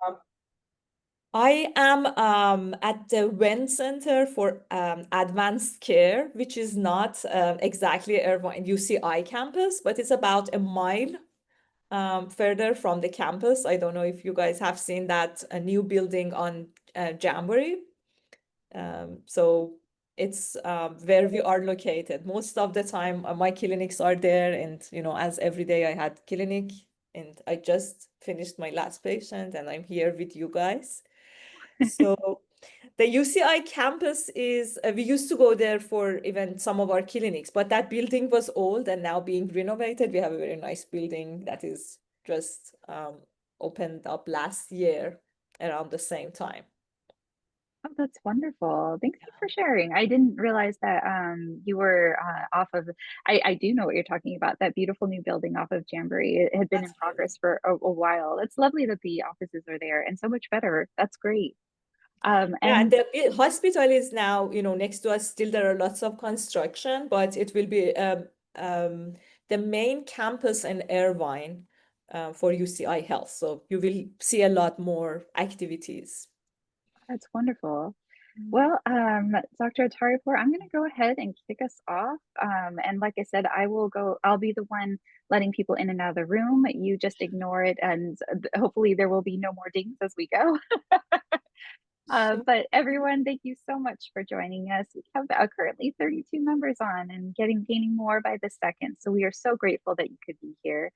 Um, I am at the Venn Center for Advanced Care, which is not exactly Irvine UCI campus, but it's about a mile further from the campus. I don't know if you guys have seen that a new building on Jamboree. So it's where we are located. Most of the time, my clinics are there, and as every day I had clinic, and I just finished my last patient, and I'm here with you guys. So the UCI campus is, we used to go there for even some of our clinics, but that building was old and now being renovated. We have a very nice building that is just opened up last year around the same time. Oh, that's wonderful. Thank you for sharing. I didn't realize that you were off of, I do know what you're talking about, that beautiful new building off of Jamboree. It had been in That's right. progress for a while. It's lovely that the offices are there and so much better. That's great. Yeah, and And the hospital is now, next to us. Still, there are lots of construction, but it will be the main campus in Irvine for UCI Health. So you will see a lot more activities. that's wonderful. Mm. Well, Dr. Attaripour, I'm going to go ahead and kick us off. And like I said, I'll be the one letting people in and out of the room. You just ignore it, and hopefully there will be no more dings as we go. Sure. But everyone, thank you so much for joining us. We have currently 32 members on and gaining more by the second. So we are so grateful that you could be here.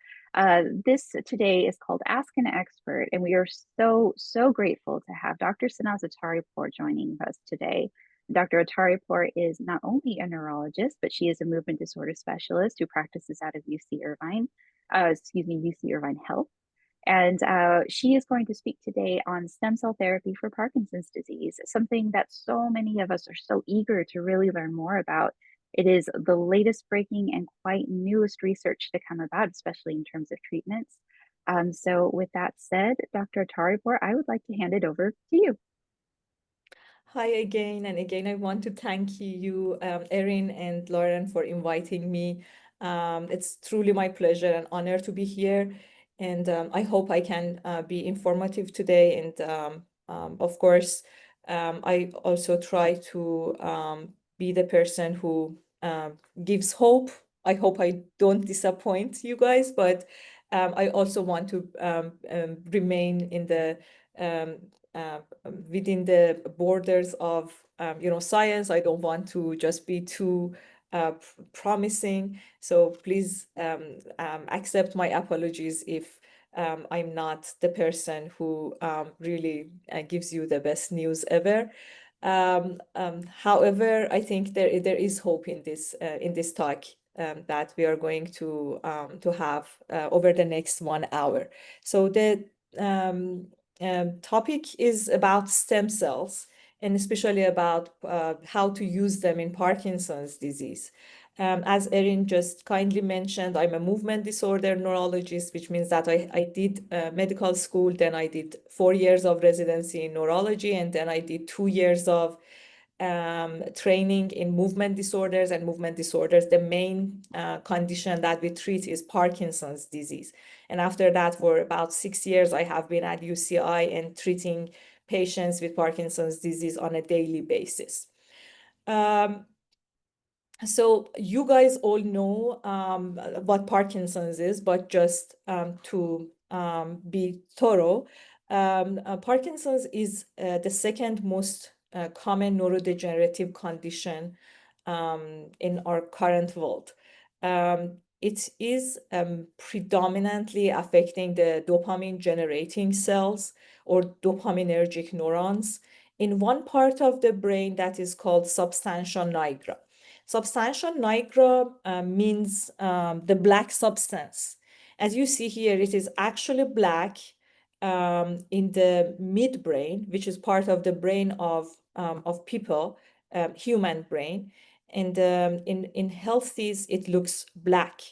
This today is called Ask an Expert, and we are so grateful to have Dr. Sanaz Attaripour joining us today. Dr. Atarripour is not only a neurologist, but she is a movement disorder specialist who practices out of UC Irvine Health. And she is going to speak today on stem cell therapy for Parkinson's disease, something that so many of us are so eager to really learn more about. It is the latest breaking and quite newest research to come about, especially in terms of treatments. So, with that said, Dr. Attaripour, I would like to hand it over to you. Hi again, and again, I want to thank you, Erin and Lauren, for inviting me. It's truly my pleasure and honor to be here, and I hope I can be informative today. And of course, I also try to be the person who gives hope. I hope I don't disappoint you guys, but I also want to remain in the um, within the borders of science. I don't want to just be too promising. So please accept my apologies if I'm not the person who really gives you the best news ever. However, I think there is hope in this talk that we are going to have over the next 1 hour. So the topic is about stem cells, and especially about how to use them in Parkinson's disease. As Erin just kindly mentioned, I'm a movement disorder neurologist, which means that I did medical school, then I did 4 years of residency in neurology, and then I did 2 years of training in movement disorders. And movement disorders, the main condition that we treat is Parkinson's disease. And after that, for about 6 years, I have been at UCI and treating patients with Parkinson's disease on a daily basis. So you guys all know what Parkinson's is, but just to be thorough, Parkinson's is the second most common neurodegenerative condition in our current world. It is predominantly affecting the dopamine generating cells or dopaminergic neurons in one part of the brain that is called substantia nigra. Substantia nigra means the black substance. As you see here, it is actually black in the midbrain, which is part of the brain of people, human brain. And in healthies, it looks black.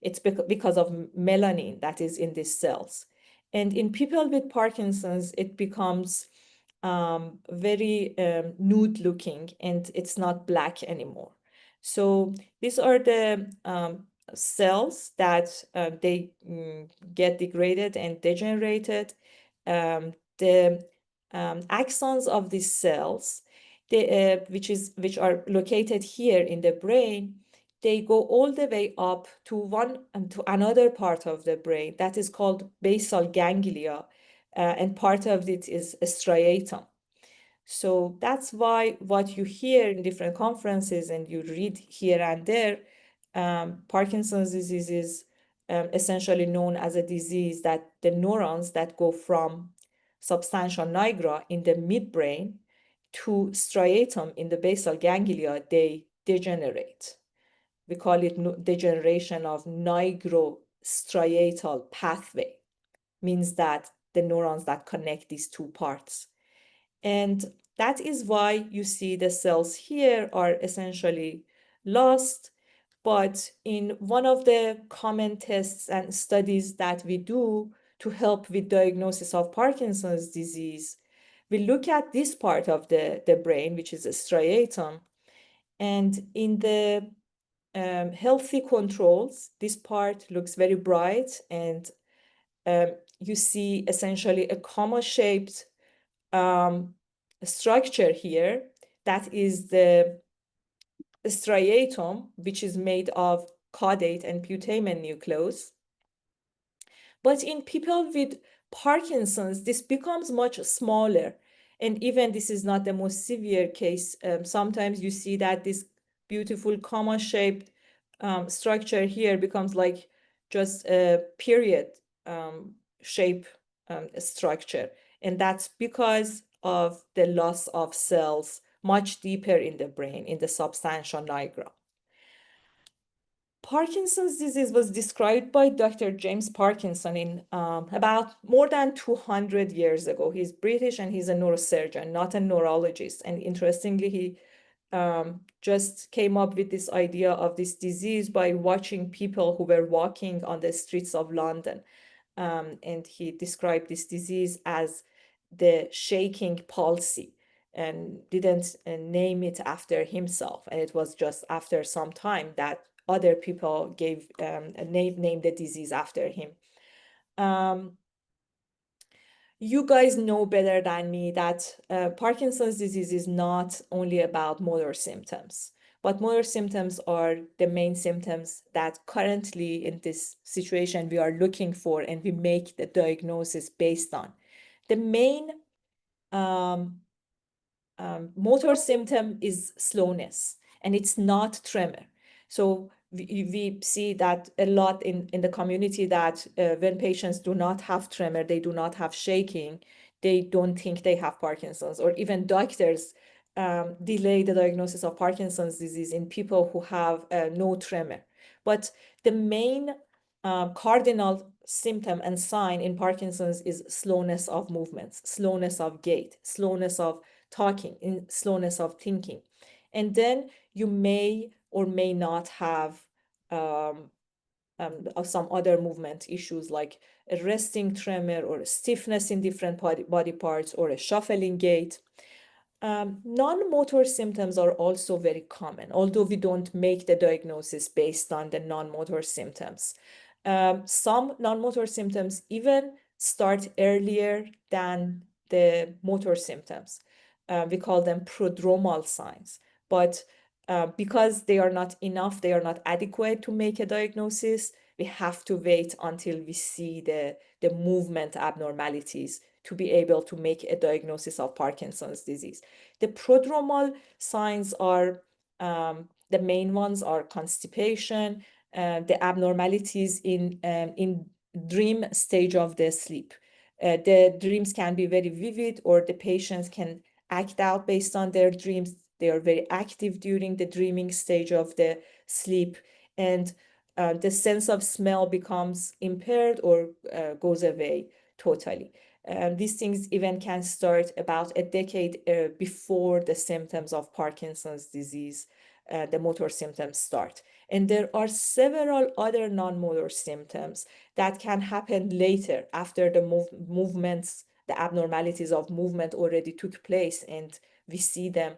It's because of melanin that is in these cells. And in people with Parkinson's, it becomes very nude looking, and it's not black anymore. So these are the cells that they get degraded and degenerated. The axons of these cells, which are located here in the brain, they go all the way up to to another part of the brain that is called basal ganglia, and part of it is a striatum. So that's why what you hear in different conferences and you read here and there, Parkinson's disease is essentially known as a disease that the neurons that go from substantia nigra in the midbrain to striatum in the basal ganglia, they degenerate. We call it degeneration of nigrostriatal pathway, means that the neurons that connect these two parts. And that is why you see the cells here are essentially lost. But in one of the common tests and studies that we do to help with diagnosis of Parkinson's disease, we look at this part of the brain, which is a striatum. And in the healthy controls, this part looks very bright, and you see essentially a comma-shaped structure here. That is the striatum, which is made of caudate and putamen nucleus. But in people with Parkinson's, this becomes much smaller. And even this is not the most severe case. Sometimes you see that this beautiful comma-shaped structure here becomes like just a period shape structure. And that's because of the loss of cells much deeper in the brain, in the substantia nigra. Parkinson's disease was described by Dr. James Parkinson in about more than 200 years ago. He's British and he's a neurosurgeon, not a neurologist. And interestingly, he just came up with this idea of this disease by watching people who were walking on the streets of London. And he described this disease as the shaking palsy and didn't name it after himself. And it was just after some time that other people gave named the disease after him. You guys know better than me that Parkinson's disease is not only about motor symptoms, but motor symptoms are the main symptoms that currently in this situation we are looking for and we make the diagnosis based on. The main motor symptom is slowness, and it's not tremor. So we see that a lot in the community that when patients do not have tremor, they do not have shaking, they don't think they have Parkinson's, or even doctors delay the diagnosis of Parkinson's disease in people who have no tremor. But the main cardinal symptom and sign in Parkinson's is slowness of movements, slowness of gait, slowness of talking, in slowness of thinking. And then you may or may not have some other movement issues like a resting tremor or a stiffness in different body parts or a shuffling gait. Non-motor symptoms are also very common, although we don't make the diagnosis based on the non-motor symptoms. Some non-motor symptoms even start earlier than the motor symptoms. We call them prodromal signs. But because they are not enough, they are not adequate to make a diagnosis, we have to wait until we see the movement abnormalities to be able to make a diagnosis of Parkinson's disease. The prodromal signs are, the main ones are constipation, the abnormalities in dream stage of the sleep. The dreams can be very vivid, or the patients can act out based on their dreams. They are very active during the dreaming stage of the sleep, and the sense of smell becomes impaired or goes away totally. These things even can start about a decade before the symptoms of Parkinson's disease, the motor symptoms start. And there are several other non-motor symptoms that can happen later after the movements, the abnormalities of movement already took place and we see them.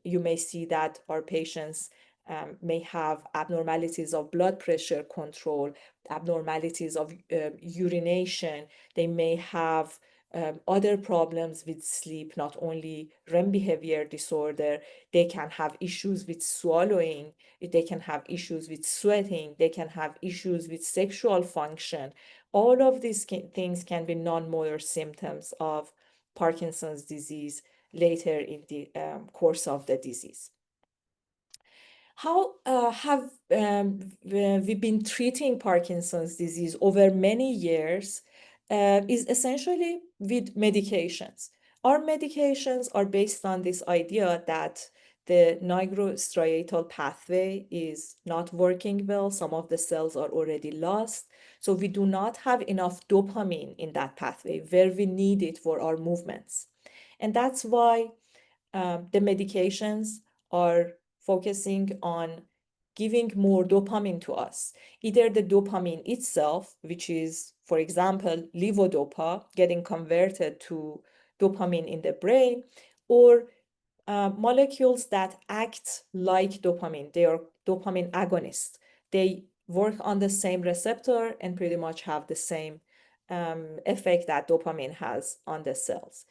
You may see that our patients may have abnormalities of blood pressure control, abnormalities of urination. They may have other problems with sleep, not only REM behavior disorder. They can have issues with swallowing. They can have issues with sweating. They can have issues with sexual function. All of these things can be non-motor symptoms of Parkinson's disease later in the course of the disease. How have we been treating Parkinson's disease over many years is essentially with medications. Our medications are based on this idea that the nigrostriatal pathway is not working well. Some of the cells are already lost. So we do not have enough dopamine in that pathway where we need it for our movements. And that's why the medications are focusing on giving more dopamine to us. Either the dopamine itself, which is, for example, levodopa, getting converted to dopamine in the brain, or molecules that act like dopamine. They are dopamine agonists. They work on the same receptor and pretty much have the same effect that dopamine has on the cells.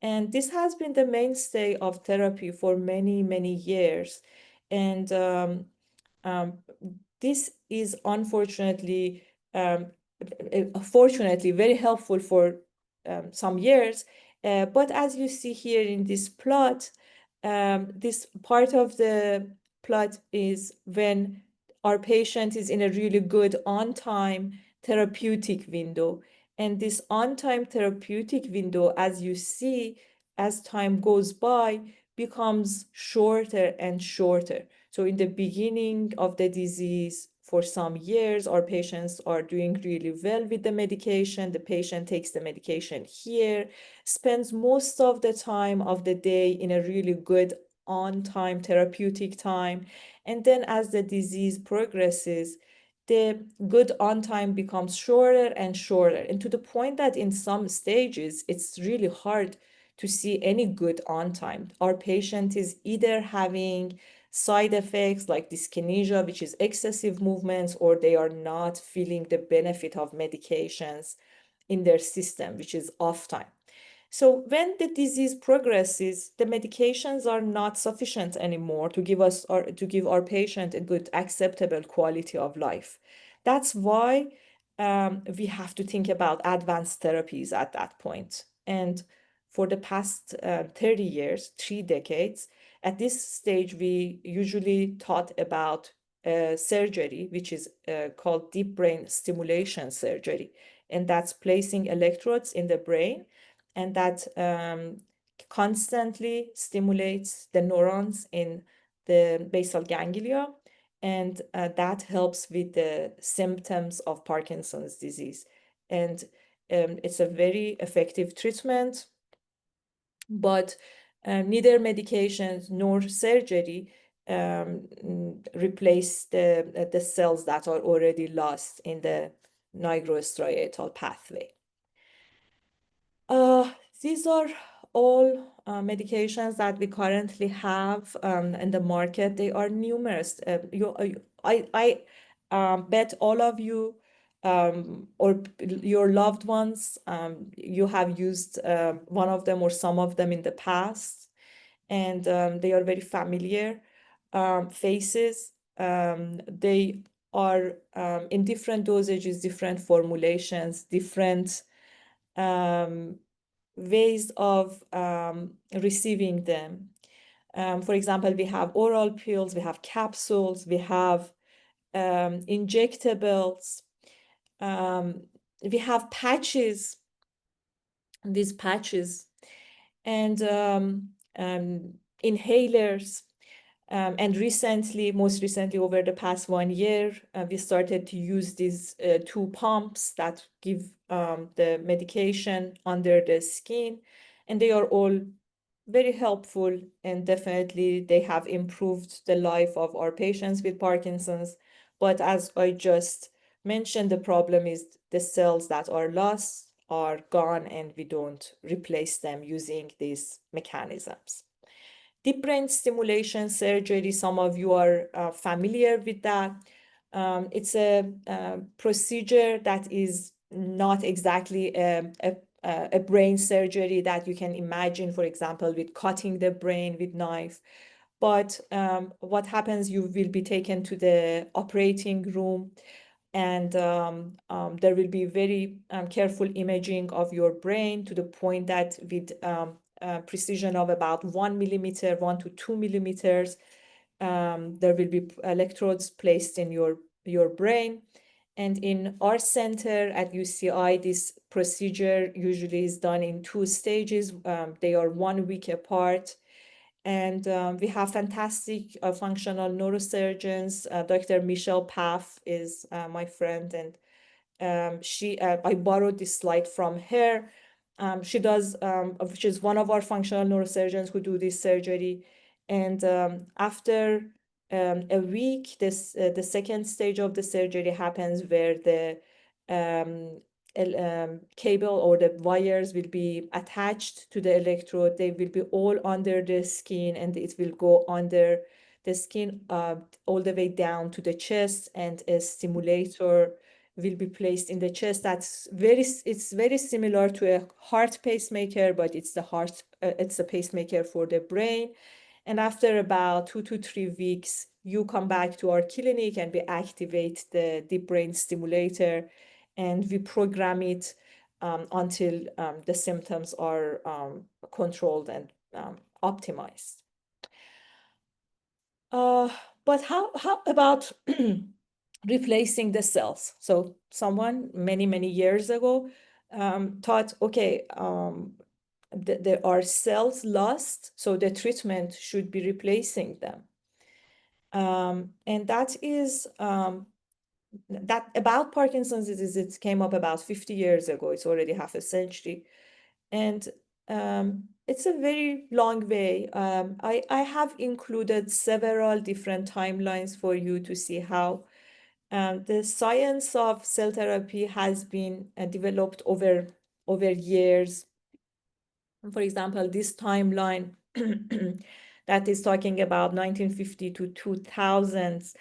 And this has been the mainstay of therapy for many, many years. And um, this is unfortunately, fortunately, very helpful for some years. But as you see here in this plot, this part of the plot is when our patient is in a really good on-time therapeutic window. And this on-time therapeutic window, as you see, as time goes by, becomes shorter and shorter. So in the beginning of the disease, for some years, our patients are doing really well with the medication. The patient takes the medication here, spends most of the time of the day in a really good on-time therapeutic time. And then as the disease progresses, the good on time becomes shorter and shorter, and to the point that in some stages, it's really hard to see any good on time. Our patient is either having side effects like dyskinesia, which is excessive movements, or they are not feeling the benefit of medications in their system, which is off time. So when the disease progresses, the medications are not sufficient anymore to give us or to give our patient a good, acceptable quality of life. That's why we have to think about advanced therapies at that point. And for the past 30 years, 3 decades, at this stage, we usually thought about surgery, which is called deep brain stimulation surgery. And that's placing electrodes in the brain, and that constantly stimulates the neurons in the basal ganglia, and that helps with the symptoms of Parkinson's disease. And it's a very effective treatment, but neither medications nor surgery replace the cells that are already lost in the nigrostriatal pathway. These are all medications that we currently have in the market. They are numerous. I bet all of you or your loved ones, you have used one of them or some of them in the past, and they are very familiar faces. They are in different dosages, different formulations, different ways of receiving them. For example, we have oral pills, we have capsules, we have injectables, we have patches, these patches, and inhalers. And recently, most recently, over the past 1 year, we started to use these 2 pumps that give the medication under the skin, and they are all very helpful, and definitely they have improved the life of our patients with Parkinson's. But as I just mentioned, the problem is the cells that are lost are gone, and we don't replace them using these mechanisms. Deep brain stimulation surgery, some of you are familiar with that. It's a procedure that is not exactly a brain surgery that you can imagine, for example, with cutting the brain with knife. But what happens, you will be taken to the operating room, and there will be very careful imaging of your brain to the point that with precision of about 1 millimeter, 1 to 2 millimeters, there will be electrodes placed in your brain. And in our center at UCI, this procedure usually is done in 2 stages. They are 1 week apart. And we have fantastic functional neurosurgeons. Dr. Michelle Paff is my friend, and I borrowed this slide from her. She's one of our functional neurosurgeons who do this surgery. And after a week, the second stage of the surgery happens, where the um, cable or the wires will be attached to the electrode. They will be all under the skin, and it will go under the skin all the way down to the chest, and a stimulator will be placed in the chest. It's very similar to a heart pacemaker, but it's a pacemaker for the brain. And after about 2 to 3 weeks, you come back to our clinic and we activate the deep brain stimulator, and we program it until the symptoms are controlled and optimized. But how about replacing the cells? So someone many years ago thought, okay, there are cells lost, so the treatment should be replacing them. And that about Parkinson's disease, it came up about 50 years ago. It's already half a century. And it's a very long way. I have included several different timelines for you to see how the science of cell therapy has been developed over years. For example, this timeline that is talking about 1950 to 2000s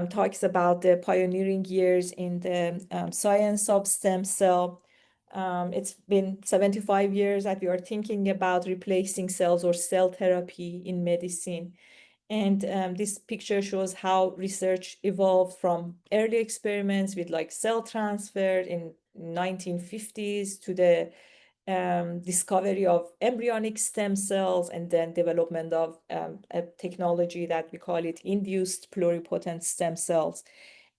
talks about the pioneering years in the science of stem cell. It's been 75 years that we are thinking about replacing cells or cell therapy in medicine. And this picture shows how research evolved from early experiments with like cell transfer in 1950s to the discovery of embryonic stem cells, and then development of a technology that we call it induced pluripotent stem cells.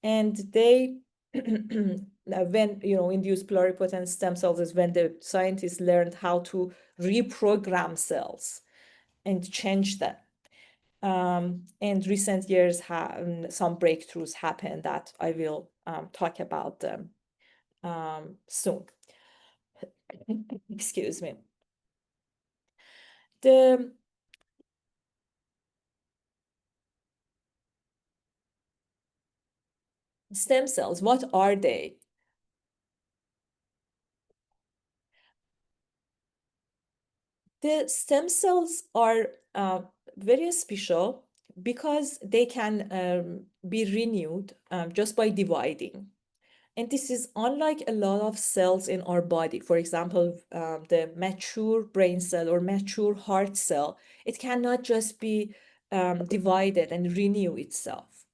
And they, when, induced pluripotent stem cells is when the scientists learned how to reprogram cells and change them. And recent years some breakthroughs happened that I will talk about them soon. Excuse me. The stem cells, what are they? The stem cells are very special because they can be renewed just by dividing. And this is unlike a lot of cells in our body. For example, the mature brain cell or mature heart cell, it cannot just be divided and renew itself.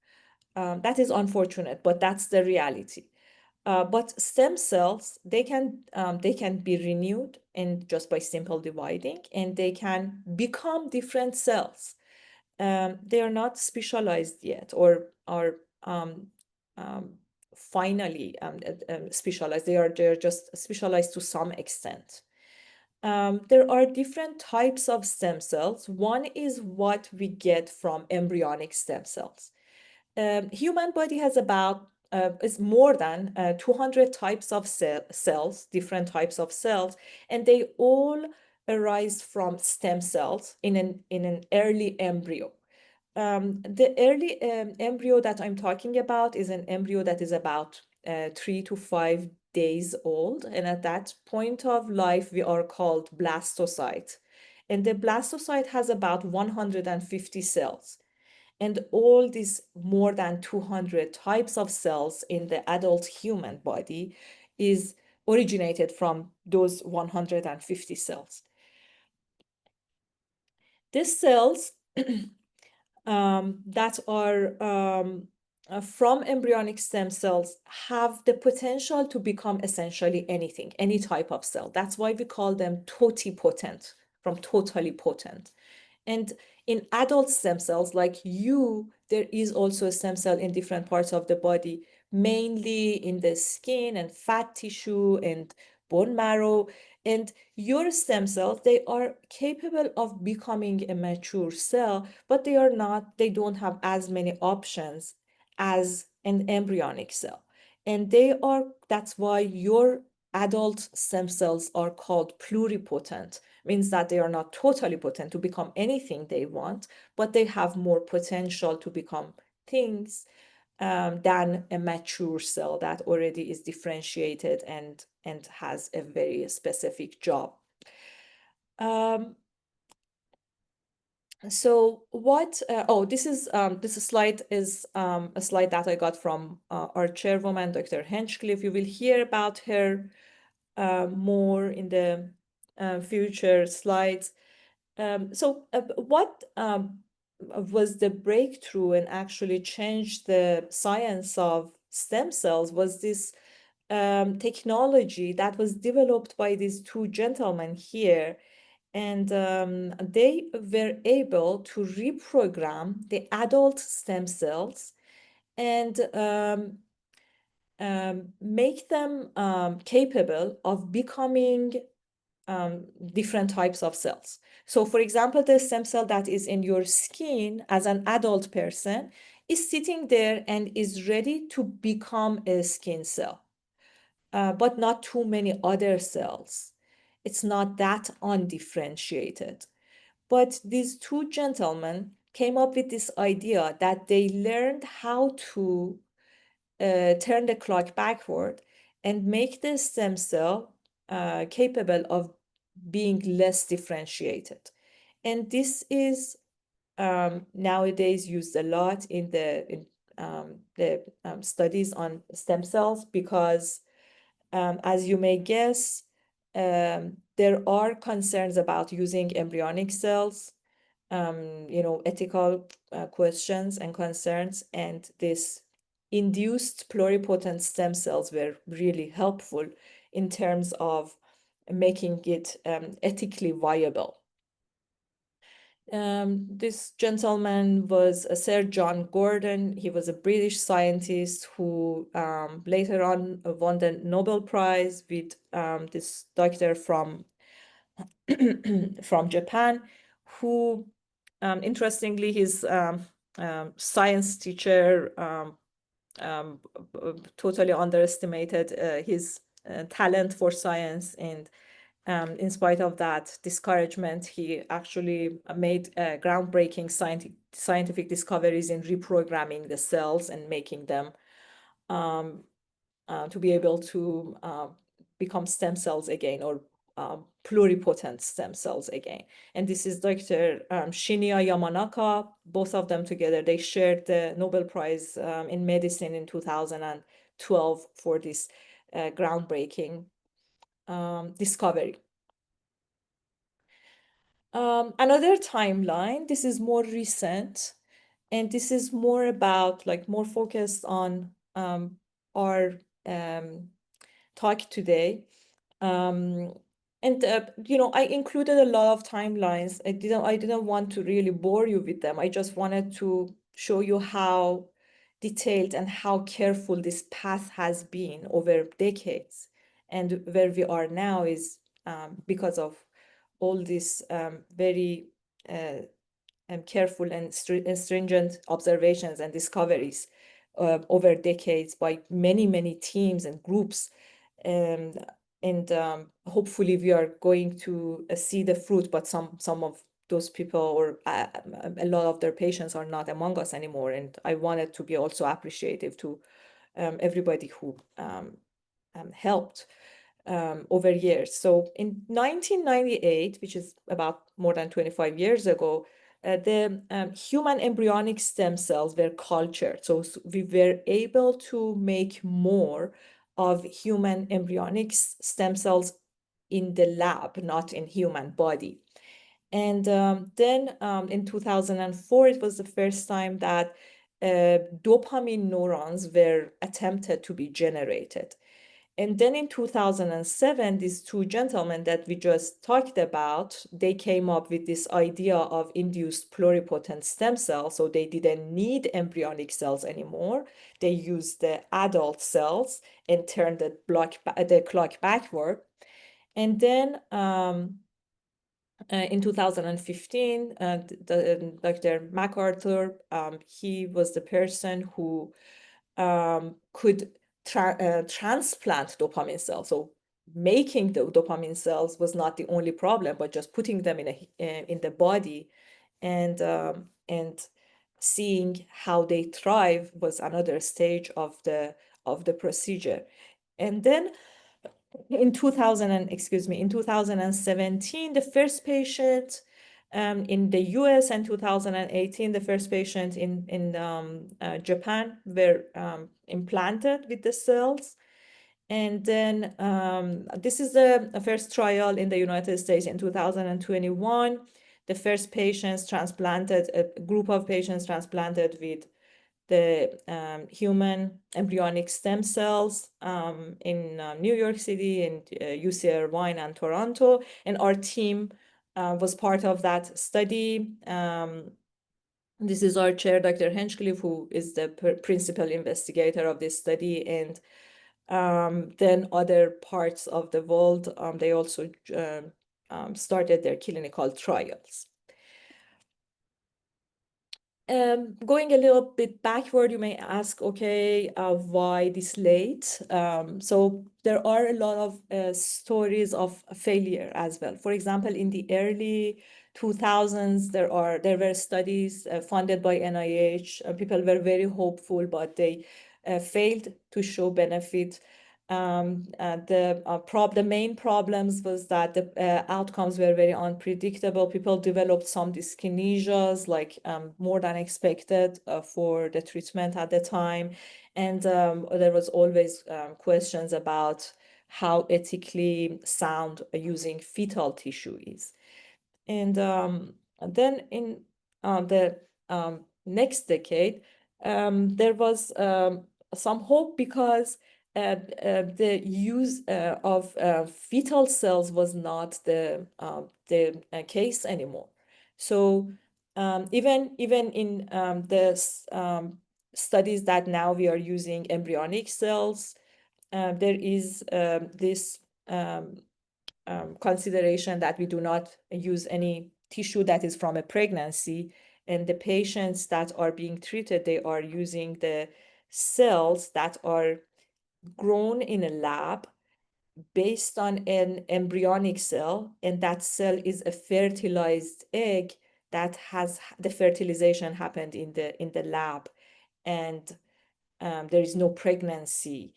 That is unfortunate, but that's the reality. But stem cells, they can be renewed and just by simple dividing, and they can become different cells. They are not specialized yet, or are finally specialized. They're just specialized to some extent. There are different types of stem cells. One is what we get from embryonic stem cells. Human body has about is more than 200 types of cells, different types of cells, and they all arise from stem cells in an early embryo. The early embryo that I'm talking about is an embryo that is about 3 to 5 days old, and at that point of life, we are called blastocyte. And the blastocyte has about 150 cells. And all these more than 200 types of cells in the adult human body is originated from those 150 cells. These cells that are from embryonic stem cells have the potential to become essentially anything, any type of cell. That's why we call them totipotent, from totally potent. And in adult stem cells like you, there is also a stem cell in different parts of the body, mainly in the skin and fat tissue and bone marrow. And your stem cells, they are capable of becoming a mature cell, but they don't have as many options as an embryonic cell. And that's why your adult stem cells are called pluripotent, means that they are not totally potent to become anything they want, but they have more potential to become things than a mature cell that already is differentiated and has a very specific job. So what, this slide is a slide that I got from our chairwoman, Dr. Henchcliffe. You will hear about her more in the future slides. What was the breakthrough and actually changed the science of stem cells was this technology that was developed by these two gentlemen here. And they were able to reprogram the adult stem cells and make them capable of becoming different types of cells. So for example, the stem cell that is in your skin as an adult person is sitting there and is ready to become a skin cell, but not too many other cells. It's not that undifferentiated. But these two gentlemen came up with this idea that they learned how to turn the clock backward and make the stem cell capable of being less differentiated. And this is nowadays used a lot in the studies on stem cells because, as you may guess, there are concerns about using embryonic cells, ethical questions and concerns, and this induced pluripotent stem cells were really helpful in terms of making it ethically viable. This gentleman was Sir John Gordon. He was a British scientist who later on won the Nobel Prize with this doctor from from Japan, who interestingly his science teacher totally underestimated his talent for science, and in spite of that discouragement, he actually made groundbreaking scientific discoveries in reprogramming the cells and making them to be able to become stem cells again, or pluripotent stem cells again. And this is Dr. Shinya Yamanaka. Both of them together, they shared the Nobel Prize in medicine in 2012 for this groundbreaking discovery. Another timeline, this is more recent, and this is more about, more focused on our talk today. And I included a lot of timelines. I didn't want to really bore you with them. I just wanted to show you how detailed and how careful this path has been over decades. And where we are now is because of all these very careful and stringent observations and discoveries over decades by many, many teams and groups. And hopefully we are going to see the fruit, but some of those people, or a lot of their patients, are not among us anymore. And I wanted to be also appreciative to everybody who helped. over years. So in 1998, which is about more than 25 years ago, the human embryonic stem cells were cultured. So we were able to make more of human embryonic stem cells in the lab, not in human body. And then in 2004, it was the first time that dopamine neurons were attempted to be generated. And then in 2007, these two gentlemen that we just talked about, they came up with this idea of induced pluripotent stem cells. So they didn't need embryonic cells anymore. They used the adult cells and turned the clock backward. And then in 2015, Dr. MacArthur, he was the person who could transplant dopamine cells. So making the dopamine cells was not the only problem, but just putting them in the body and seeing how they thrive was another stage of the procedure. And then in 2017, the first patient in the US, and 2018, the first patient in Japan were implanted with the cells. And then this is the first trial in the United States in 2021. The first patients transplanted, a group of patients transplanted with the human embryonic stem cells in New York City and UCI Irvine and Toronto. And our team was part of that study. This is our chair, Dr. Henchcliffe, who is the principal investigator of this study. And then other parts of the world, they also started their clinical trials. Going a little bit backward, you may ask, okay, why this late? So there are a lot of stories of failure as well. For example, in the early 2000s, there were studies funded by NIH. People were very hopeful, but they failed to show benefit. The main problems was that the outcomes were very unpredictable. People developed some dyskinesias, like more than expected for the treatment at the time. And there was always questions about how ethically sound using fetal tissue is. And then in the next decade, there was some hope because the use of fetal cells was not the case anymore. So even in the studies that now we are using embryonic cells, there is this consideration that we do not use any tissue that is from a pregnancy, and the patients that are being treated, they are using the cells that are grown in a lab based on an embryonic cell, and that cell is a fertilized egg that has the fertilization happened in the lab, and there is no pregnancy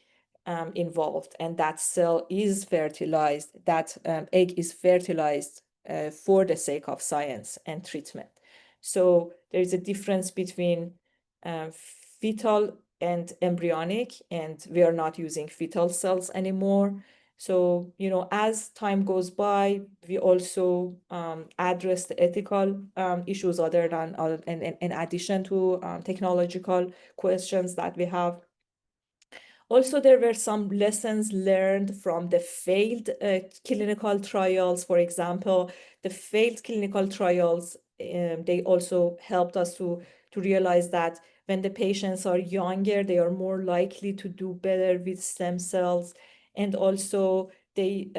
involved, and that cell is fertilized, that egg is fertilized for the sake of science and treatment. So there is a difference between fetal and embryonic, and we are not using fetal cells anymore. So, as time goes by, we also address the ethical issues in addition to technological questions that we have. Also, there were some lessons learned from the failed clinical trials. For example, the failed clinical trials, they also helped us to realize that when the patients are younger, they are more likely to do better with stem cells. And also, they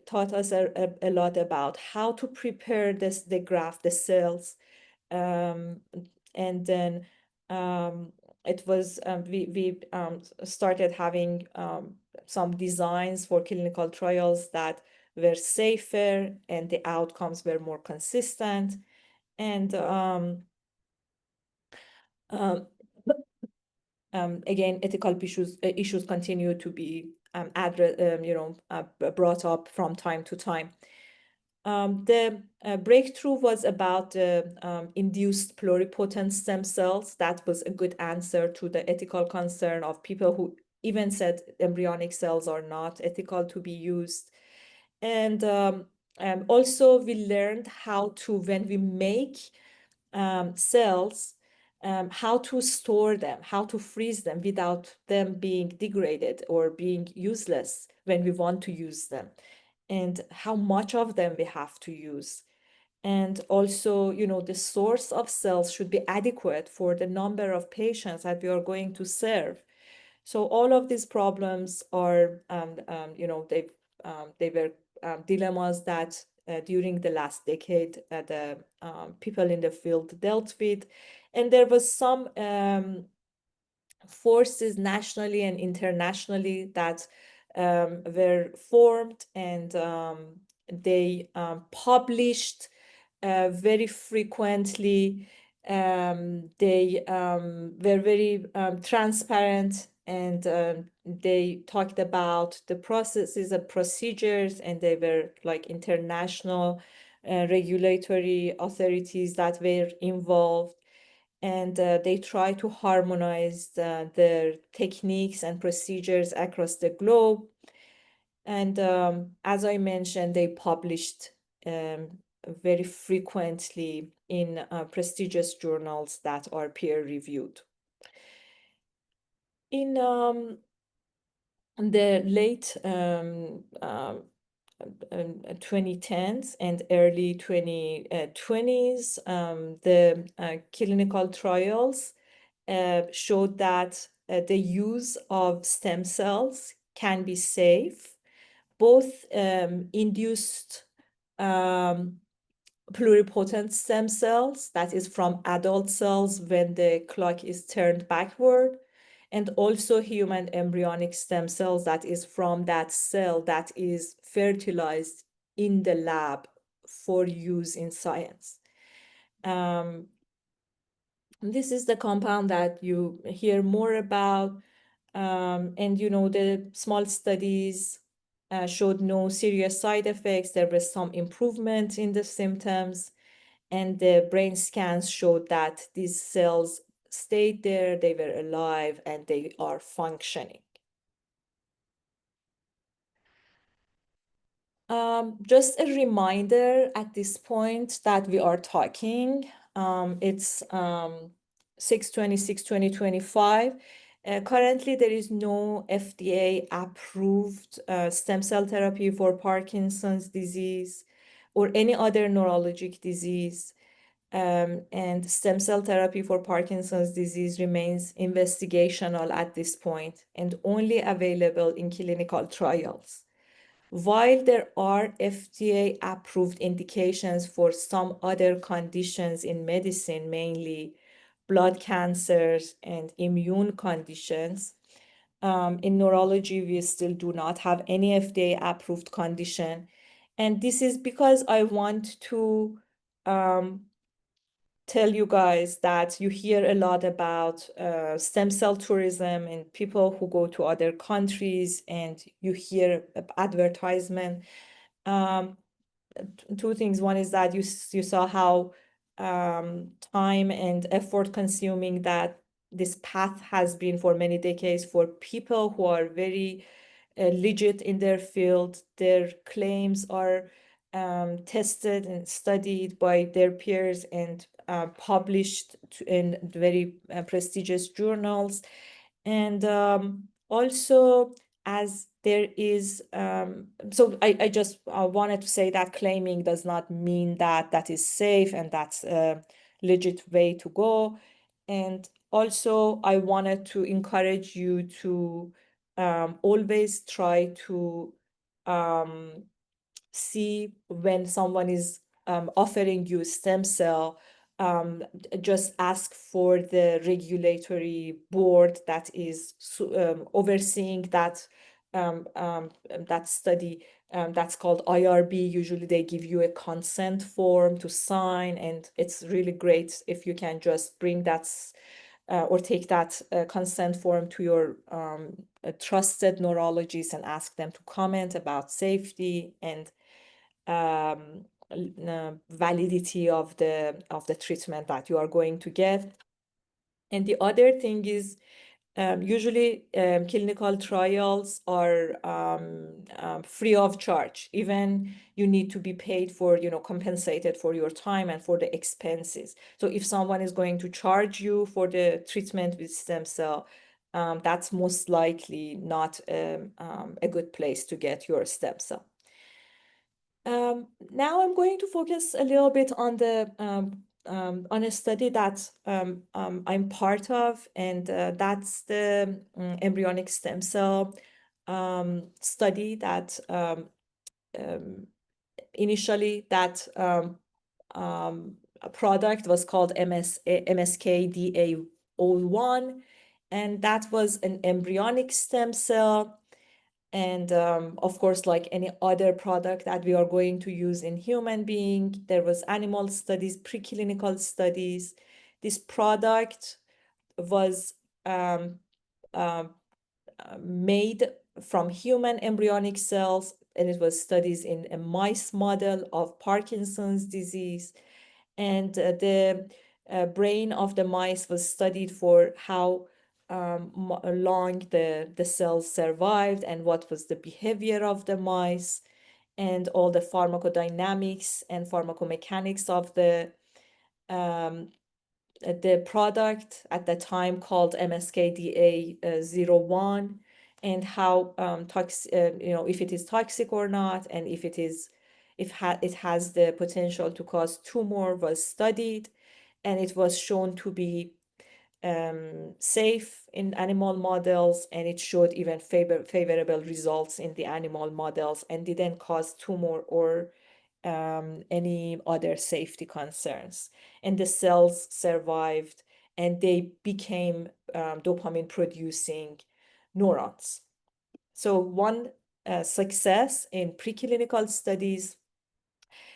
taught us a lot about how to prepare the graft, the cells. And then it was we started having some designs for clinical trials that were safer and the outcomes were more consistent. And again, ethical issues continue to be brought up from time to time. The breakthrough was about the induced pluripotent stem cells. That was a good answer to the ethical concern of people who even said embryonic cells are not ethical to be used. And also we learned how to, when we make cells, how to store them, how to freeze them without them being degraded or being useless when we want to use them, and how much of them we have to use. And also, the source of cells should be adequate for the number of patients that we are going to serve. So all of these problems are, they were dilemmas that during the last decade the people in the field dealt with. And there was some forces nationally and internationally that were formed, and they published very frequently. They were very transparent, and they talked about the processes and procedures, and they were like international regulatory authorities that were involved. And they try to harmonize their techniques and procedures across the globe. And as I mentioned, they published very frequently in prestigious journals that are peer-reviewed. In the late 2010s and early 2020s, the clinical trials showed that the use of stem cells can be safe, both induced pluripotent stem cells, that is from adult cells when the clock is turned backward, and also human embryonic stem cells, that is from that cell that is fertilized in the lab for use in science. This is the compound that you hear more about. And the small studies showed no serious side effects. There was some improvement in the symptoms, and the brain scans showed that these cells stayed there, they were alive, and they are functioning. Just a reminder at this point that we are talking, it's 6/26/2025. Currently, there is no FDA approved stem cell therapy for Parkinson's disease or any other neurologic disease. And stem cell therapy for Parkinson's disease remains investigational at this point and only available in clinical trials. While there are FDA-approved indications for some other conditions in medicine, mainly blood cancers and immune conditions, in neurology, we still do not have any FDA-approved condition. And this is because I want to tell you guys that you hear a lot about stem cell tourism and people who go to other countries, and you hear advertisement. Two things. One is that you saw how time and effort consuming that this path has been for many decades for people who are very legit in their field. Their claims are tested and studied by their peers and published in very prestigious journals. And also, as there is, so I just wanted to say that claiming does not mean that that is safe and that's a legit way to go. And also, I wanted to encourage you to always try to see when someone is offering you stem cell, just ask for the regulatory board that is overseeing that that study. That's called IRB. Usually they give you a consent form to sign, and it's really great if you can just bring that or take that consent form to your trusted neurologist and ask them to comment about safety and validity of the treatment that you are going to get. And the other thing is, usually clinical trials are free of charge. Even you need to be paid for, compensated for your time and for the expenses. So if someone is going to charge you for the treatment with stem cell, that's most likely not a good place to get your stem cell. Now I'm going to focus a little bit on on a study that I'm part of, and that's the embryonic stem cell study that initially that a product was called MSKDA01, and that was an embryonic stem cell. And of course, like any other product that we are going to use in human being, there was animal studies, preclinical studies. This product was made from human embryonic cells, and it was studies in a mice model of Parkinson's disease. And the brain of the mice was studied for how long the cells survived and what was the behavior of the mice and all the pharmacodynamics and pharmacomechanics of the product at the time called MSKDA01, and how if it is toxic or not, and if it has the potential to cause tumor was studied, and it was shown to be safe in animal models, and it showed even favorable results in the animal models and didn't cause tumor or any other safety concerns. And the cells survived and they became dopamine producing neurons. So one success in preclinical studies.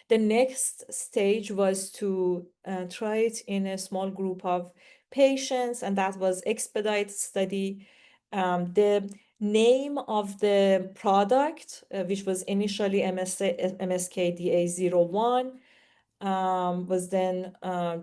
The next stage was to try it in a small group of patients, and that was expedite study. The name of the product, which was initially MSKDA01, was then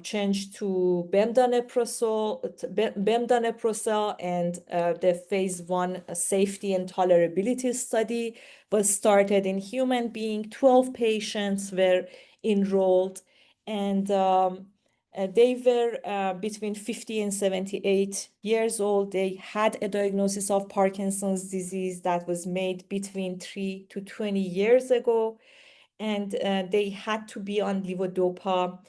changed to bemdaneprocel, and the phase 1 safety and tolerability study was started in human being. 12 patients were enrolled, and they were between 50 and 78 years old. They had a diagnosis of Parkinson's disease that was made between 3 to 20 years ago, and they had to be on levodopa.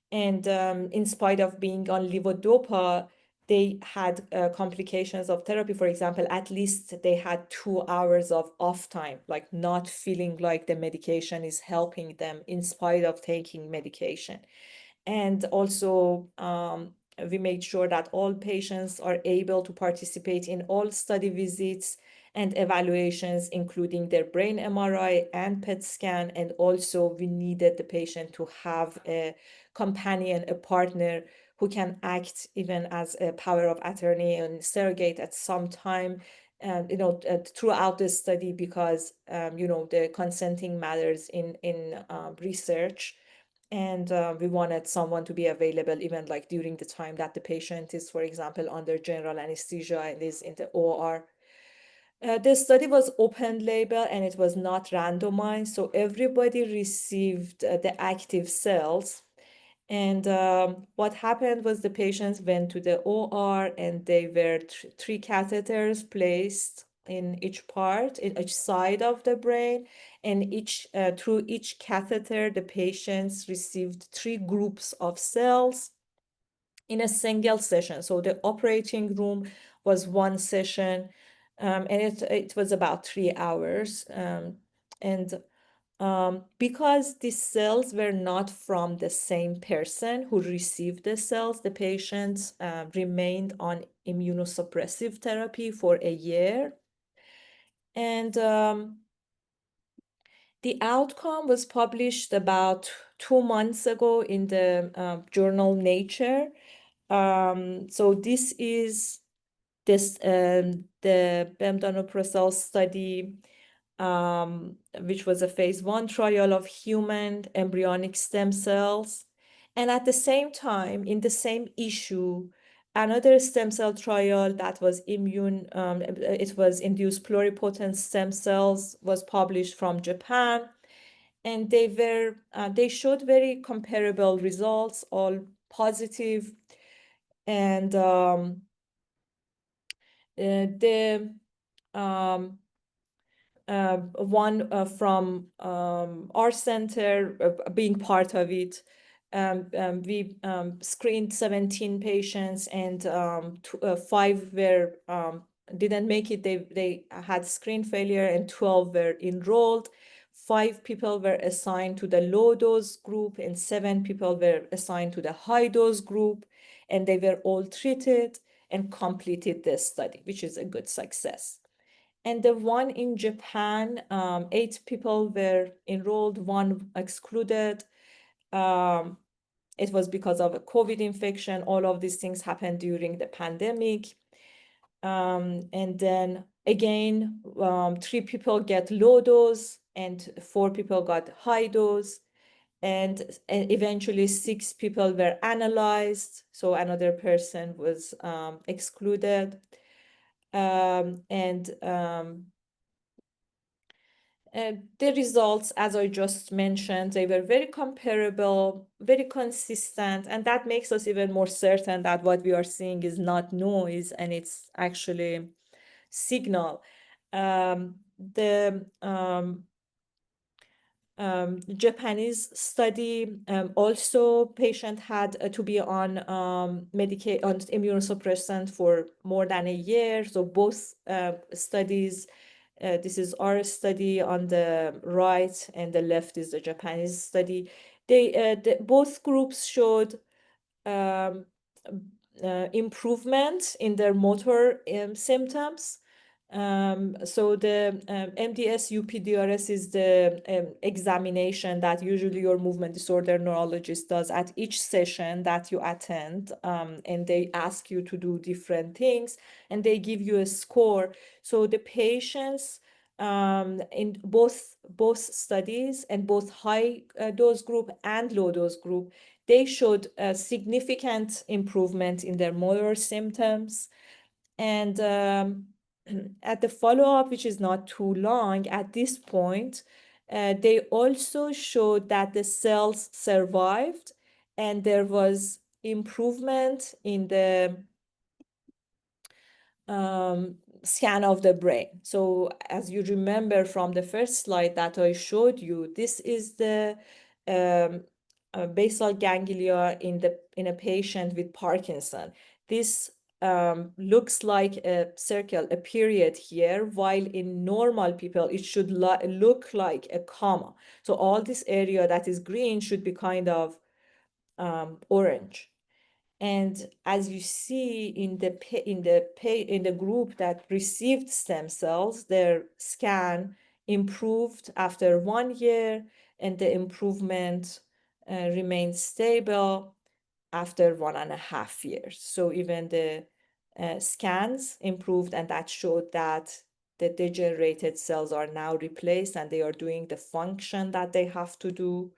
And in spite of being on levodopa, they had complications of therapy. For example, at least they had 2 hours of off time, like not feeling like the medication is helping them in spite of taking medication. And also, we made sure that all patients are able to participate in all study visits and evaluations, including their brain MRI and PET scan. And also, we needed the patient to have a companion, a partner who can act even as a power of attorney and surrogate at some time, throughout the study, because the consenting matters in research. And we wanted someone to be available even like during the time that the patient is, for example, under general anesthesia and is in the OR. The study was open label and it was not randomized, so everybody received the active cells. And what happened was the patients went to the OR, and they were three catheters placed in each side of the brain, and through each catheter, the patients received 3 groups of cells in a single session. So the operating room was one session, and it was about 3 hours. And because these cells were not from the same person who received the cells, the patients remained on immunosuppressive therapy for a year. And the outcome was published about 2 months ago in the journal Nature. So this is the bemdaneprocel study, which was a phase 1 trial of human embryonic stem cells. And at the same time, in the same issue, another stem cell trial that was it was induced pluripotent stem cells, was published from Japan. And they showed very comparable results, all positive. And the um, one from our center, being part of it, we screened 17 patients, and 5 were didn't make it. They had screen failure, and 12 were enrolled. 5 people were assigned to the low dose group, and 7 people were assigned to the high dose group, and they were all treated and completed the study, which is a good success. And the one in Japan, 8 people were enrolled, 1 excluded. Um, it was because of a COVID infection. All of these things happened during the pandemic. And then again, 3 people get low dose and 4 people got high dose. And eventually 6 people were analyzed. So another person was excluded. The results, as I just mentioned, they were very comparable, very consistent, and that makes us even more certain that what we are seeing is not noise, and it's actually signal. The Japanese study, also patient had to be on on immunosuppressant for more than a year. So both studies, this is our study on the right, and the left is the Japanese study. Both groups showed um, improvement in their motor symptoms. So the MDS UPDRS is the examination that usually your movement disorder neurologist does at each session that you attend, and they ask you to do different things, and they give you a score. So the patients in both studies, and both high dose group and low dose group, they showed a significant improvement in their motor symptoms. And at the follow-up, which is not too long at this point, they also showed that the cells survived, and there was improvement in the scan of the brain. So as you remember from the first slide that I showed you, this is the basal ganglia in a patient with Parkinson. This looks like a circle, a period here, while in normal people it should look like a comma. So all this area that is green should be kind of orange. And as you see in the group that received stem cells, their scan improved after 1 year, and the improvement remained stable after 1.5 years. So even the scans improved, and that showed that the degenerated cells are now replaced, and they are doing the function that they have to do.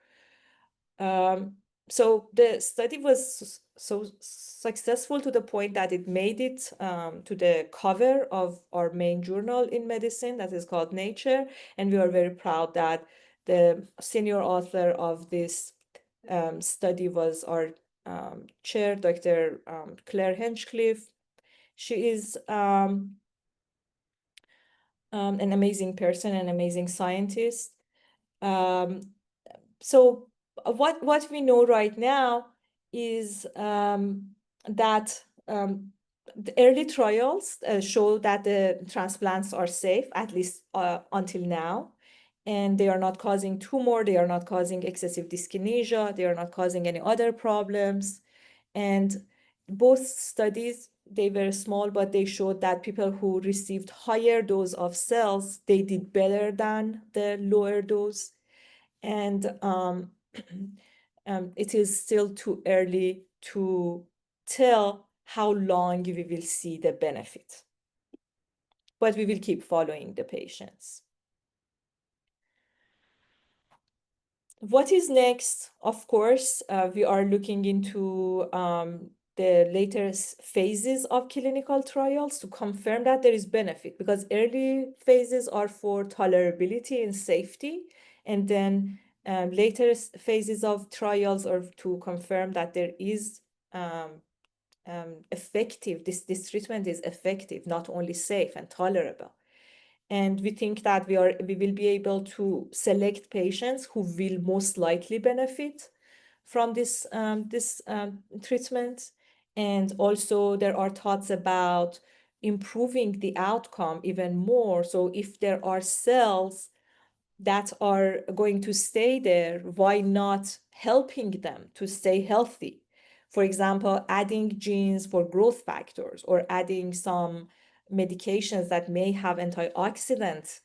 So the study was so successful to the point that it made it to the cover of our main journal in medicine, that is called Nature. And we are very proud that the senior author of this study was our chair, Dr. Claire Hinchcliffe. She is an amazing person, an amazing scientist. So what we know right now is that the early trials show that the transplants are safe, at least until now, and they are not causing tumor, they are not causing excessive dyskinesia, they are not causing any other problems. And both studies, they were small, but they showed that people who received higher dose of cells, they did better than the lower dose. And it is still too early to tell how long we will see the benefit, but we will keep following the patients. What is next? Of course, we are looking into the later phases of clinical trials to confirm that there is benefit, because early phases are for tolerability and safety, and then later phases of trials are to confirm that there is effective, this treatment is effective, not only safe and tolerable. And we think that we will be able to select patients who will most likely benefit from this treatment. And also there are thoughts about improving the outcome even more. So if there are cells that are going to stay there, why not helping them to stay healthy? For example, adding genes for growth factors, or adding some medications that may have antioxidant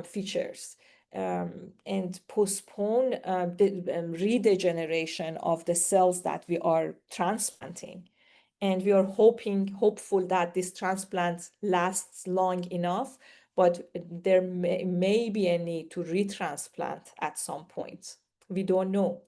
features, and postpone the regeneration of the cells that we are transplanting. And we are hopeful that this transplant lasts long enough, but there may be a need to retransplant at some point. We don't know.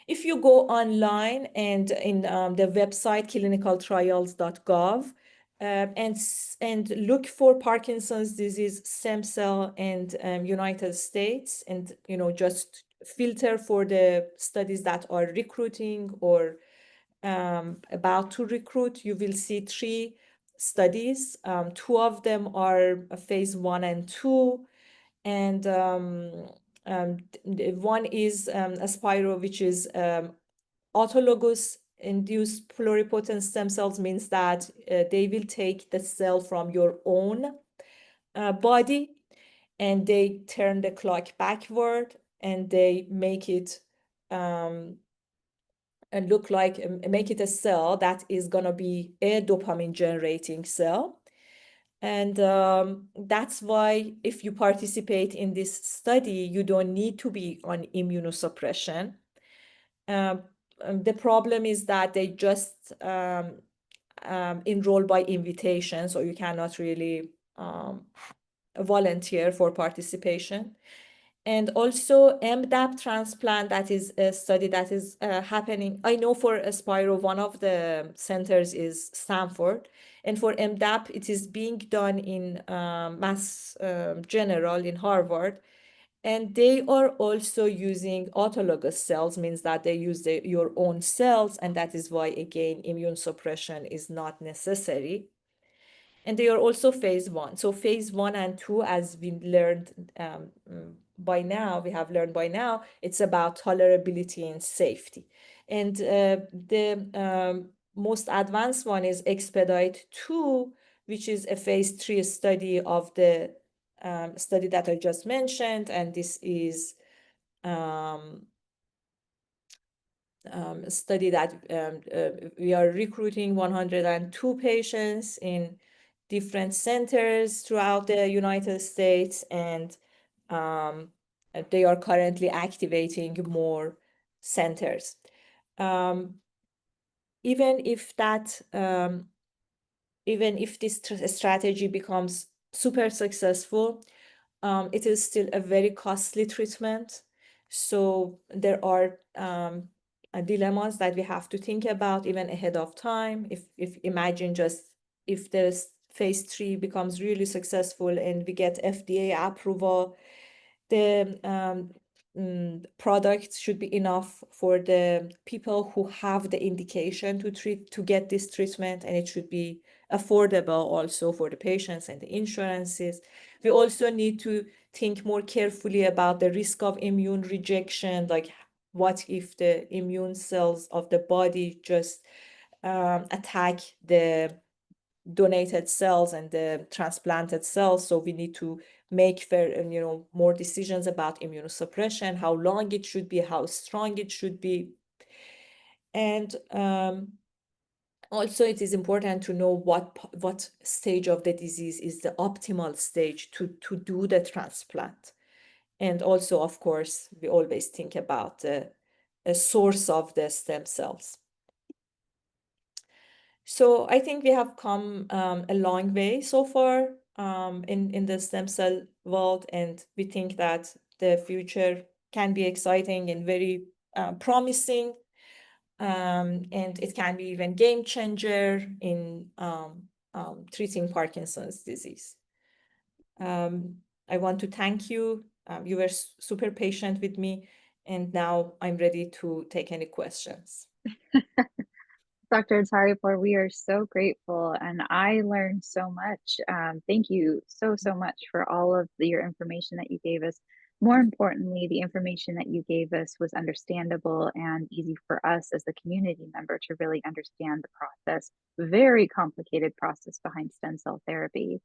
If you go online and in the website clinicaltrials.gov, and look for Parkinson's disease stem cell and United States, and just filter for the studies that are recruiting or about to recruit, you will see 3 studies. 2 of them are phase 1 and 2, and one is Aspiro, which is autologous induced pluripotent stem cells, means that they will take the cell from your own body, and they turn the clock backward, and they make it make it a cell that is going to be a dopamine generating cell. And that's why if you participate in this study, you don't need to be on immunosuppression. The problem is that they just enroll by invitation, so you cannot really volunteer for participation. And also MDAP transplant, that is a study that is happening. I know for Aspiro, one of the centers is Stanford. And for MDAP, it is being done in Mass General in Harvard. And they are also using autologous cells, means that they use your own cells. And that is why, again, immune suppression is not necessary. And they are also phase 1. So phase 1 and 2, as we learned we have learned by now, it's about tolerability and safety. And the most advanced one is Expedite 2, which is a phase 3 study of the study that I just mentioned. And this is a study that we are recruiting 102 patients in different centers throughout the United States, and they are currently activating more centers. Even if this strategy becomes super successful, it is still a very costly treatment. So there are dilemmas that we have to think about even ahead of time. If imagine just if the phase 3 becomes really successful and we get FDA approval, the product should be enough for the people who have the indication to get this treatment, and it should be affordable also for the patients and the insurances. We also need to think more carefully about the risk of immune rejection, like what if the immune cells of the body just attack the donated cells and the transplanted cells. So we need to make more decisions about immunosuppression, how long it should be, how strong it should be. And also it is important to know what stage of the disease is the optimal stage to do the transplant. And also, of course, we always think about the source of the stem cells. So I think we have come a long way so far in the stem cell world, and we think that the future can be exciting and very promising, and it can be even game changer in treating Parkinson's disease. I want to thank you. You were super patient with me, and now I'm ready to take any questions. Dr. Atarripour, we are so grateful, and I learned so much. Thank you so much for all of your information that you gave us. More importantly, the information that you gave us was understandable and easy for us as the community member to really understand the process, very complicated process behind stem cell therapy.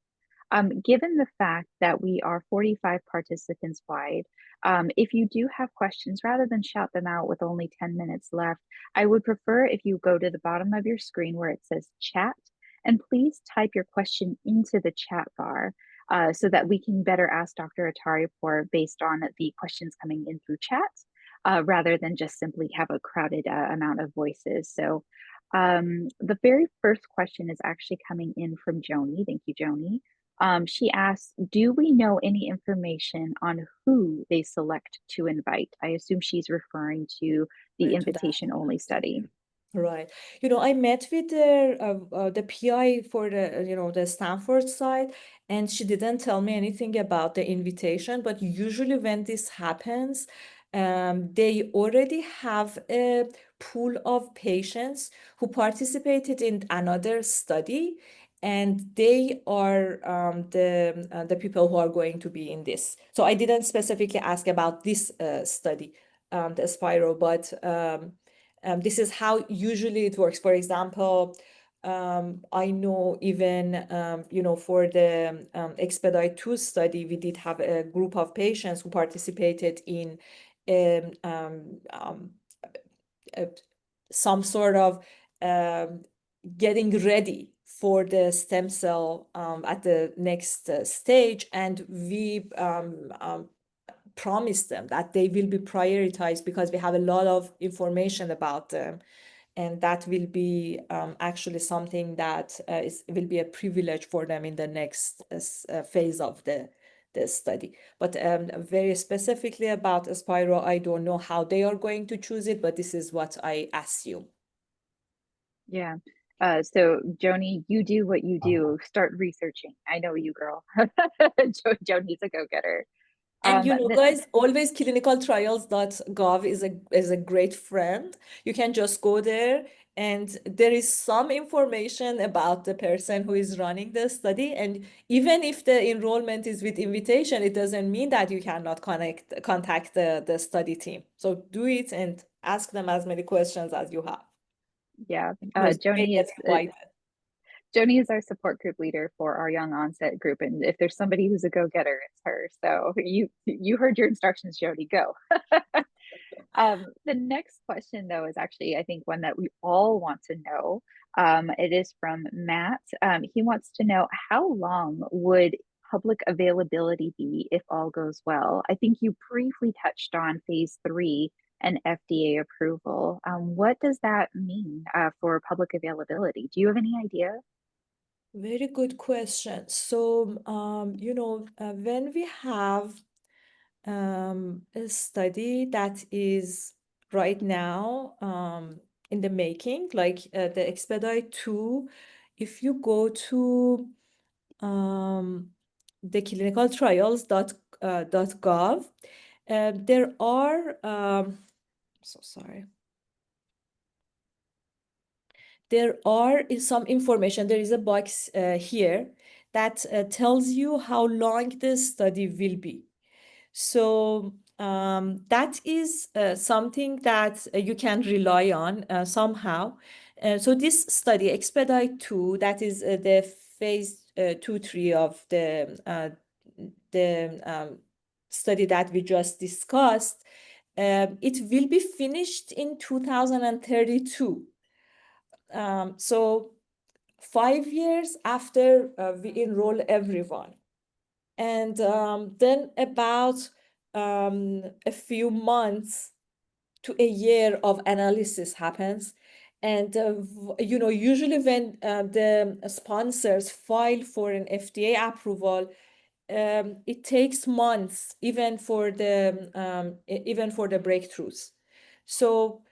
Given the fact that we are 45 participants wide, if you do have questions, rather than shout them out with only 10 minutes left, I would prefer if you go to the bottom of your screen where it says chat, and please type your question into the chat bar so that we can better ask Dr. Atarripour based on the questions coming in through chat, rather than just simply have a crowded amount of voices. So the very first question is actually coming in from Joni. Thank you, Joni. She asks, do we know any information on who they select to invite? I assume she's referring to the To that. invitation only study. Right. I met with the PI for the Stanford side, and she didn't tell me anything about the invitation. But usually when this happens, they already have a pool of patients who participated in another study, and they are the people who are going to be in this. So I didn't specifically ask about this study, the Spiro, but this is how usually it works. For example, I know even, for the Expedite 2 study, we did have a group of patients who participated in um, um, um, uh, some sort of um, getting ready for the stem cell at the next stage, and we promise them that they will be prioritized because we have a lot of information about them, and that will be actually something that will be a privilege for them in the next phase of the study. But very specifically about Aspiro, I don't know how they are going to choose it, but this is what I assume. Yeah. So Joni, you do what you do. Start researching. I know you, girl. Joni's a go-getter. And The guys, always clinicaltrials.gov is a great friend. You can just go there, and there is some information about the person who is running the study. And even if the enrollment is with invitation, it doesn't mean that you cannot contact the study team. So do it and ask them as many questions as you have. yeah, Because you may get invited. Joni is our support group leader for our young onset group, and if there's somebody who's a go-getter, it's her. So you heard your instructions, Joni. Go. The next question, though, is actually, I think, one that we all want to know. It is from Matt. He wants to know, how long would public availability be if all goes well? I think you briefly touched on phase 3 and FDA approval. What does that mean for public availability? Do you have any idea? Very good question. So, when we have a study that is right now in the making, like the Expedite 2, if you go to the clinicaltrials.gov, there are, so sorry. There is some information. There is a box here that tells you how long the study will be. So that is something that you can rely on somehow. So this study, Expedite 2, that is the phase 2-3 of the study that we just discussed, it will be finished in 2032. So 5 years after we enroll everyone. And then about a few months to a year of analysis happens. And usually when the sponsors file for an FDA approval, it takes months even for the breakthroughs. So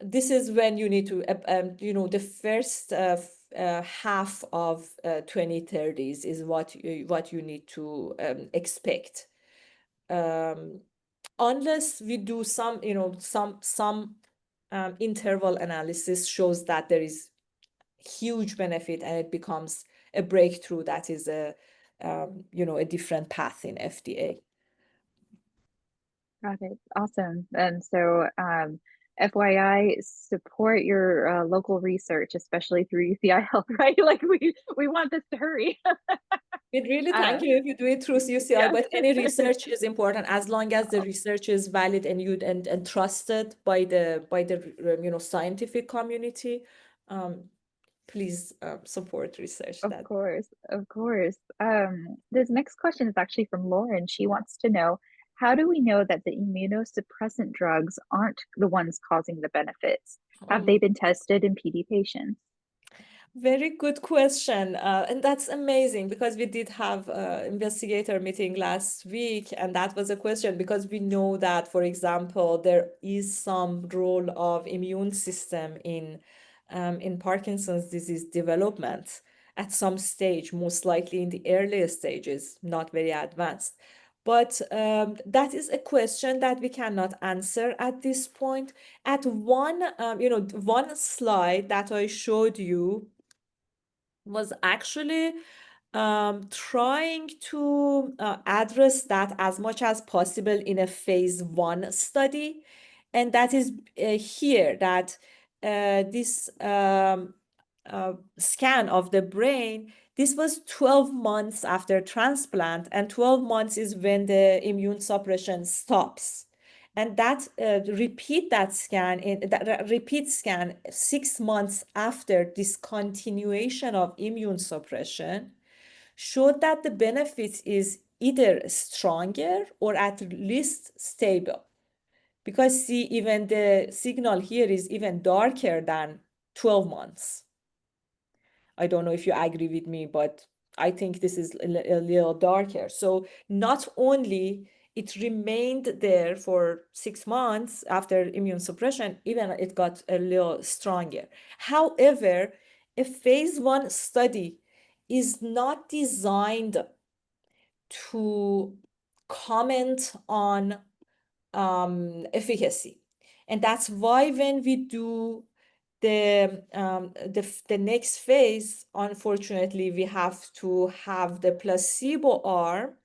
this is when you need to the first half of 2030s is what you need to expect. Um, Unless we do some interval analysis shows that there is huge benefit and it becomes a breakthrough that is a different path in FDA. Got it. Awesome. And so, FYI, support your local research, especially through UCI Health, right? Like we want this to hurry. We'd really Uh, thank you if you do it through UCI, yes. but any research is important as long as the research is valid and and trusted by the scientific community. Um, please support research Of that. course, of course. This next question is actually from Lauren. She wants to know, how do we know that the immunosuppressant drugs aren't the ones causing the benefits? Have they been tested in PD patients? Very good question. And that's amazing because we did have investigator meeting last week, and that was a question because we know that, for example, there is some role of immune system in Parkinson's disease development at some stage, most likely in the earliest stages, not very advanced. But that is a question that we cannot answer at this point. At one slide that I showed you was actually trying to address that as much as possible in a phase 1 study. And that is here that this scan of the brain, this was 12 months after transplant, and 12 months is when the immune suppression stops. And that repeat scan 6 months after discontinuation of immune suppression showed that the benefit is either stronger or at least stable. Because see, even the signal here is even darker than 12 months. I don't know if you agree with me, but I think this is a little darker. So not only it remained there for 6 months after immune suppression, even it got a little stronger. However, a phase 1 study is not designed to comment on efficacy. And that's why when we do the next phase, unfortunately, we have to have the placebo arm,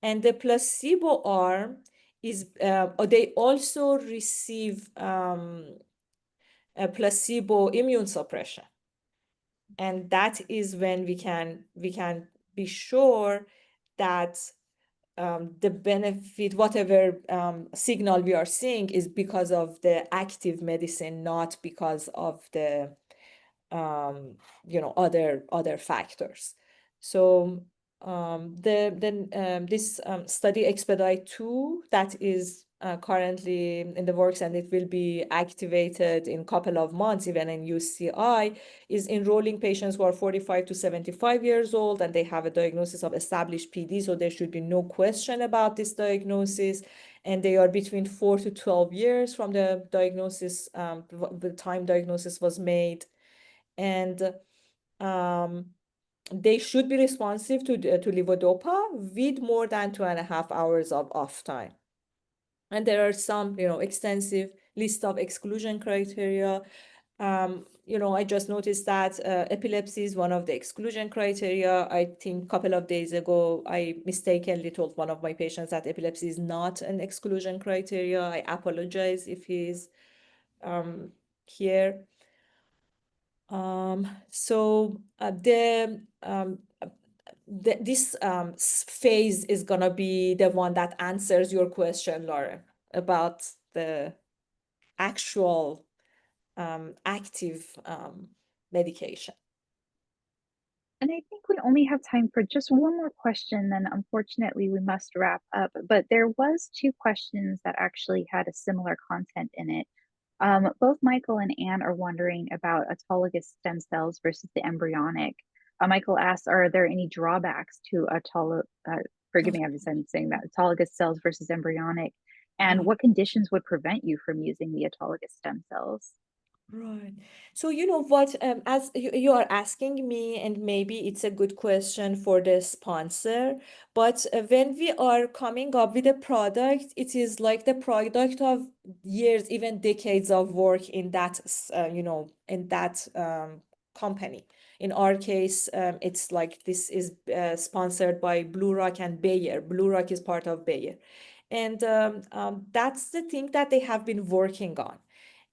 and the placebo arm is they also receive a placebo immune suppression, and that is when we can be sure that the benefit, whatever signal we are seeing, is because of the active medicine, not because of the other factors. So this study Expedite 2 that is currently in the works, and it will be activated in a couple of months, even in UCI, is enrolling patients who are 45 to 75 years old, and they have a diagnosis of established PD, so there should be no question about this diagnosis. And they are between 4 to 12 years from the diagnosis, the time diagnosis was made. And they should be responsive to levodopa with more than 2.5 hours of off time. And there are some, extensive list of exclusion criteria. I just noticed that epilepsy is one of the exclusion criteria. I think a couple of days ago, I mistakenly told one of my patients that epilepsy is not an exclusion criteria. I apologize if he's here. So this phase is gonna be the one that answers your question, Lauren, about the actual active medication. And I think we only have time for just one more question, then unfortunately we must wrap up. But there was two questions that actually had a similar content in it. Both Michael and Anne are wondering about autologous stem cells versus the embryonic. Michael asks, are there any drawbacks to forgive me, I'm saying that, autologous cells versus embryonic, and Right. what conditions would prevent you from using the autologous stem cells? Right. So you know what, as you are asking me, and maybe it's a good question for the sponsor, but when we are coming up with a product, it is like the product of years, even decades of work in that, in that company. In our case, it's like this is sponsored by Blue Rock and Bayer. Blue Rock is part of Bayer. And that's the thing that they have been working on.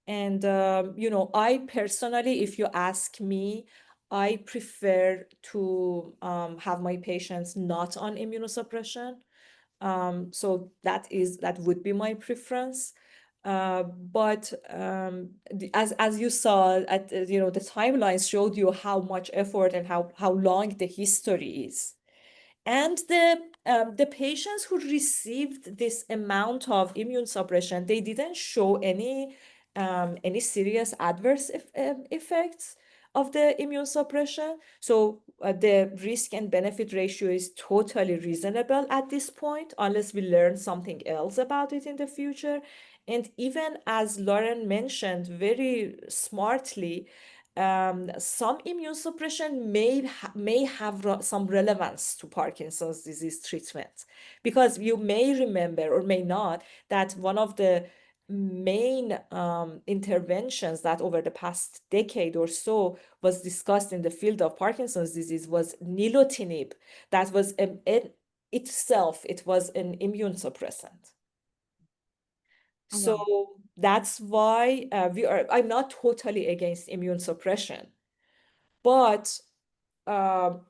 And, I personally, if you ask me, I prefer to have my patients not on immunosuppression. So that would be my preference. But as you saw at the timelines showed you how much effort and how long the history is. And the patients who received this amount of immune suppression, they didn't show any serious adverse effects of the immune suppression. So the risk and benefit ratio is totally reasonable at this point, unless we learn something else about it in the future. And even as Lauren mentioned very smartly, some immune suppression may have some relevance to Parkinson's disease treatment, because you may remember or may not that one of the main interventions that over the past decade or so was discussed in the field of Parkinson's disease was nilotinib. That was itself, it was an immune suppressant. Oh, So wow. that's why I'm not totally against immune suppression, but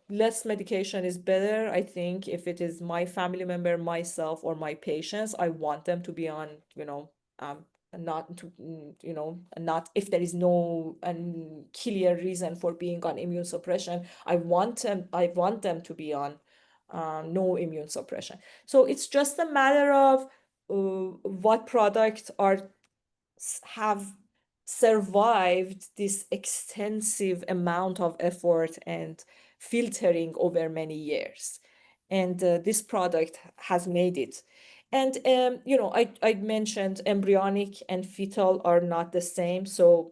less medication is better. I think if it is my family member, myself, or my patients, I want them to be on, um, not to, not if there is no clear reason for being on immune suppression. I want them to be on no immune suppression. So it's just a matter of what products have survived this extensive amount of effort and filtering over many years. And this product has made it. And, I mentioned embryonic and fetal are not the same. So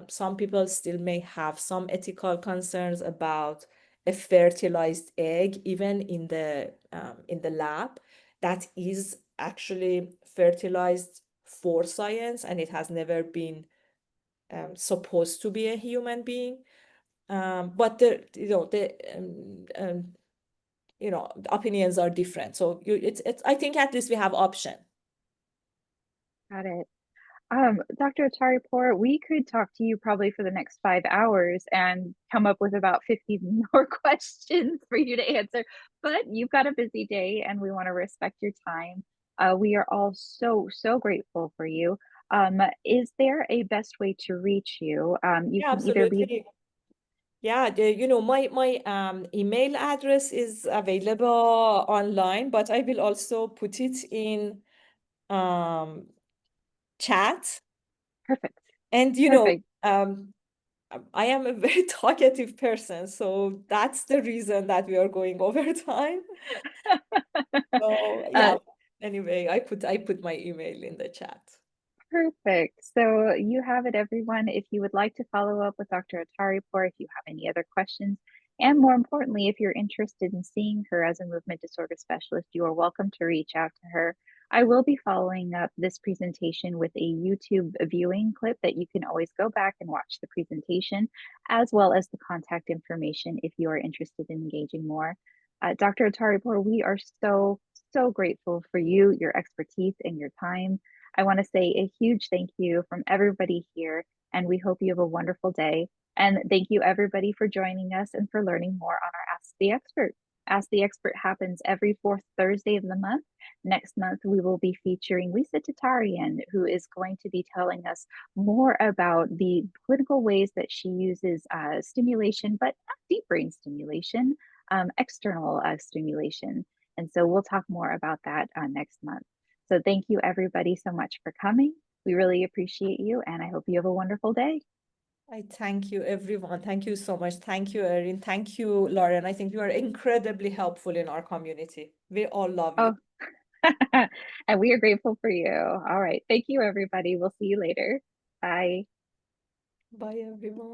some people still may have some ethical concerns about a fertilized egg, even in the lab, that is actually fertilized for science, and it has never been supposed to be a human being. But the opinions are different. So it's I think at least we have option. Got it. Dr. Atarripour, we could talk to you probably for the next 5 hours and come up with about 50 more questions for you to answer, but you've got a busy day and we want to respect your time. We are all so, so grateful for you. Is there a best way to reach you? You Yeah, can either leave. absolutely. Yeah, my email address is available online, but I will also put it in um chat. Perfect. And Perfect. I am a very talkative person, so that's the reason that we are going over time. So uh, yeah, anyway, I put my email in the chat. Perfect. So you have it, everyone. If you would like to follow up with Dr. Atarripour, if you have any other questions, and more importantly, if you're interested in seeing her as a movement disorder specialist, you are welcome to reach out to her. I will be following up this presentation with a YouTube viewing clip that you can always go back and watch the presentation, as well as the contact information if you are interested in engaging more. Dr. Atarripour, we are so, so grateful for you, your expertise, and your time. I want to say a huge thank you from everybody here, and we hope you have a wonderful day. And thank you, everybody, for joining us and for learning more on our Ask the Expert. Ask the Expert happens every fourth Thursday of the month. Next month, we will be featuring Lisa Tatarian, who is going to be telling us more about the clinical ways that she uses stimulation, but not deep brain stimulation, external stimulation. And so we'll talk more about that next month. So thank you everybody so much for coming. We really appreciate you, and I hope you have a wonderful day. I thank you, everyone. Thank you so much. Thank you, Erin. Thank you, Lauren. I think you are incredibly helpful in our community. We all love you. Oh, and we are grateful for you. All right. Thank you, everybody. We'll see you later. Bye. Bye, everyone.